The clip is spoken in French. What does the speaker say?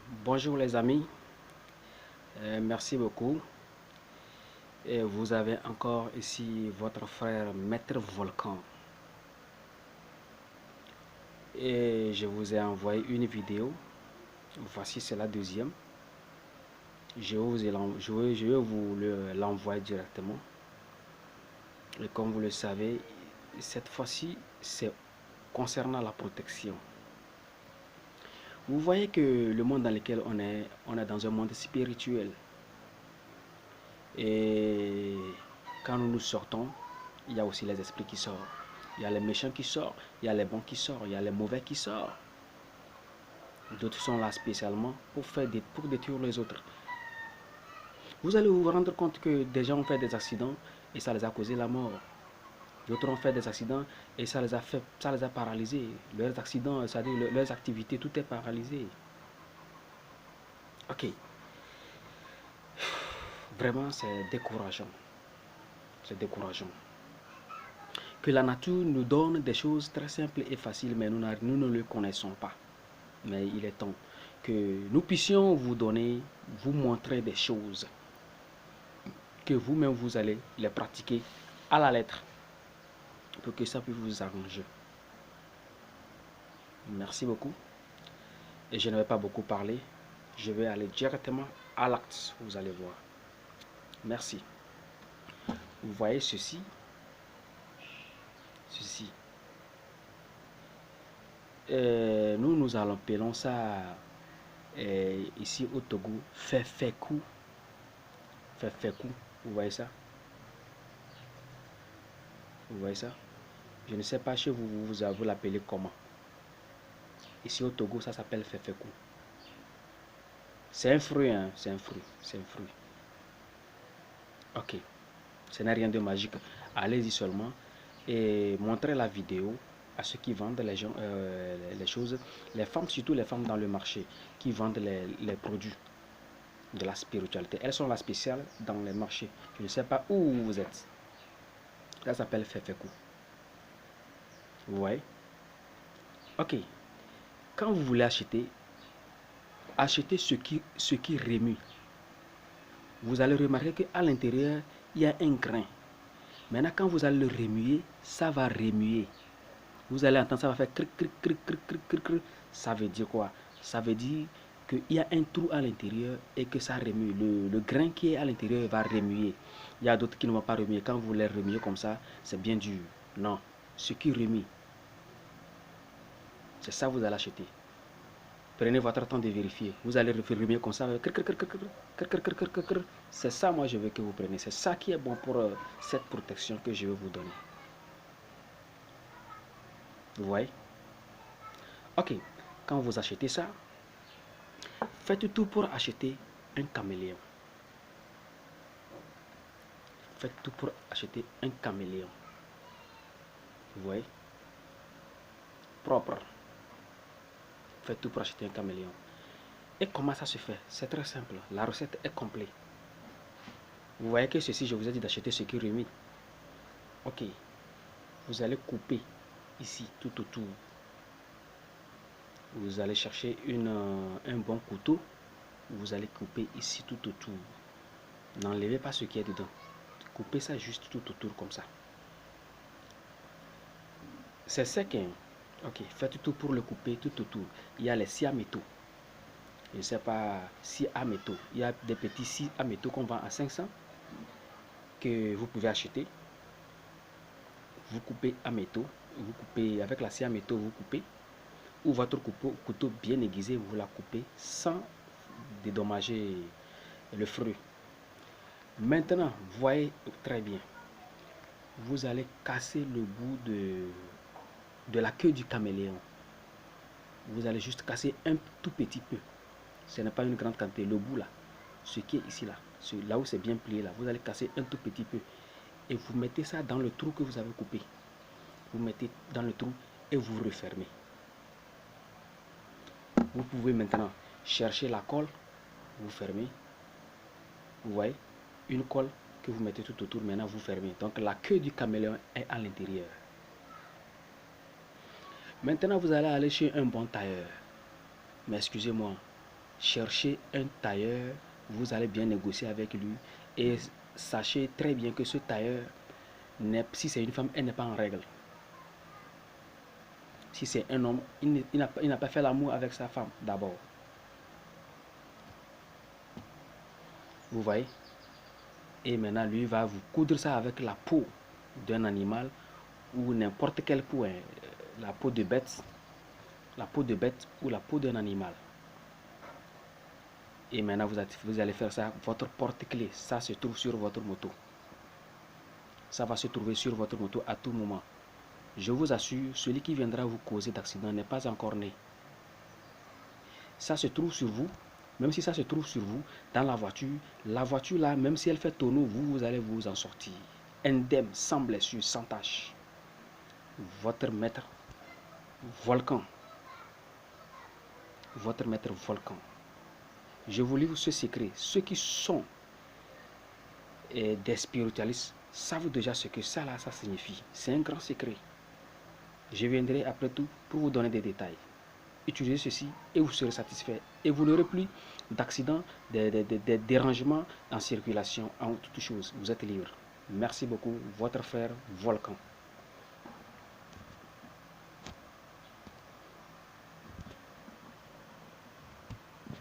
Bonjour les amis, merci beaucoup. Et vous avez encore ici votre frère Maître Volcan. Et je vous ai envoyé une vidéo. Voici, c'est la deuxième. Je vais vous l'envoyer directement. Et comme vous le savez, cette fois-ci, c'est concernant la protection. Vous voyez que le monde dans lequel on est dans un monde spirituel. Et quand nous nous sortons, il y a aussi les esprits qui sortent. Il y a les méchants qui sortent, il y a les bons qui sortent, il y a les mauvais qui sortent. D'autres sont là spécialement pour détruire les autres. Vous allez vous rendre compte que des gens ont fait des accidents et ça les a causé la mort. D'autres ont fait des accidents et ça les a paralysés. Leurs accidents, c'est-à-dire leurs activités, tout est paralysé. Ok. Vraiment, c'est décourageant. C'est décourageant. Que la nature nous donne des choses très simples et faciles, mais nous ne le connaissons pas. Mais il est temps que nous puissions vous donner, vous montrer des choses que vous-même vous allez les pratiquer à la lettre pour que ça puisse vous arranger. Merci beaucoup. Et je ne vais pas beaucoup parler. Je vais aller directement à l'acte, vous allez voir. Merci. Vous voyez ceci. Ceci. Nous appelons ça ici au Togo, Fefekou. Fefekou. Vous voyez ça? Vous voyez ça? Je ne sais pas chez vous, vous l'appelez comment. Ici au Togo, ça s'appelle Fefekou. C'est un fruit, hein? C'est un fruit. C'est un fruit. Ok. Ce n'est rien de magique. Allez-y seulement et montrez la vidéo à ceux qui vendent les choses. Les femmes, surtout les femmes dans le marché, qui vendent les produits de la spiritualité. Elles sont la spéciale dans les marchés. Je ne sais pas où vous êtes. Ça s'appelle Fefekou. Vous voyez? Ok. Quand vous voulez acheter, achetez ce qui remue. Vous allez remarquer qu'à l'intérieur, il y a un grain. Maintenant, quand vous allez le remuer, ça va remuer. Vous allez entendre, ça va faire cric, cric, cric, cric, cric, cric, cric. Ça veut dire quoi? Ça veut dire qu'il y a un trou à l'intérieur et que ça remue. Le grain qui est à l'intérieur va remuer. Il y a d'autres qui ne vont pas remuer. Quand vous les remuez comme ça, c'est bien dur. Non. Ce qui remue, c'est ça que vous allez acheter. Prenez votre temps de vérifier. Vous allez remuer comme ça. C'est ça, moi, je veux que vous preniez. C'est ça qui est bon pour cette protection que je vais vous donner. Vous voyez? Ok. Quand vous achetez ça, faites tout pour acheter un caméléon. Faites tout pour acheter un caméléon. Vous voyez? Propre. Faites tout pour acheter un caméléon. Et comment ça se fait? C'est très simple. La recette est complète. Vous voyez que ceci, je vous ai dit d'acheter ce qui remet. Ok. Vous allez couper ici tout autour. Vous allez chercher un bon couteau. Vous allez couper ici tout autour. N'enlevez pas ce qui est dedans. Coupez ça juste tout autour comme ça. C'est sec, hein? Ok, faites tout pour le couper tout autour. Il y a les scies à métaux. Je ne sais pas, scies à métaux. Il y a des petits scies à métaux qu'on vend à 500 que vous pouvez acheter. Vous coupez à métaux. Vous coupez avec la scie à métaux, vous coupez. Ou votre couteau bien aiguisé, vous la coupez sans dédommager le fruit. Maintenant, voyez très bien. Vous allez casser le bout de la queue du caméléon. Vous allez juste casser un tout petit peu. Ce n'est pas une grande quantité. Le bout là, ce qui est ici là, là où c'est bien plié là, vous allez casser un tout petit peu. Et vous mettez ça dans le trou que vous avez coupé. Vous mettez dans le trou et vous refermez. Vous pouvez maintenant chercher la colle, vous fermez. Vous voyez, une colle que vous mettez tout autour, maintenant vous fermez. Donc la queue du caméléon est à l'intérieur. Maintenant vous allez aller chez un bon tailleur. Mais excusez-moi, cherchez un tailleur, vous allez bien négocier avec lui et sachez très bien que ce tailleur, si c'est une femme, elle n'est pas en règle. Si c'est un homme, il n'a pas fait l'amour avec sa femme d'abord. Vous voyez? Et maintenant, lui va vous coudre ça avec la peau d'un animal ou n'importe quelle peau, la peau de bête, ou la peau d'un animal. Et maintenant, vous allez faire ça, votre porte-clés, ça se trouve sur votre moto. Ça va se trouver sur votre moto à tout moment. Je vous assure, celui qui viendra vous causer d'accident n'est pas encore né. Ça se trouve sur vous, même si ça se trouve sur vous, dans la voiture là, même si elle fait tonneau, vous allez vous en sortir. Indemne, sans blessure, sans tache. Votre maître volcan. Votre maître volcan. Je vous livre ce secret. Ceux qui sont des spiritualistes savent déjà ce que ça là, ça signifie. C'est un grand secret. Je viendrai après tout pour vous donner des détails. Utilisez ceci et vous serez satisfait. Et vous n'aurez plus d'accidents, des dérangements en circulation, en toutes choses. Vous êtes libre. Merci beaucoup, votre frère Volcan.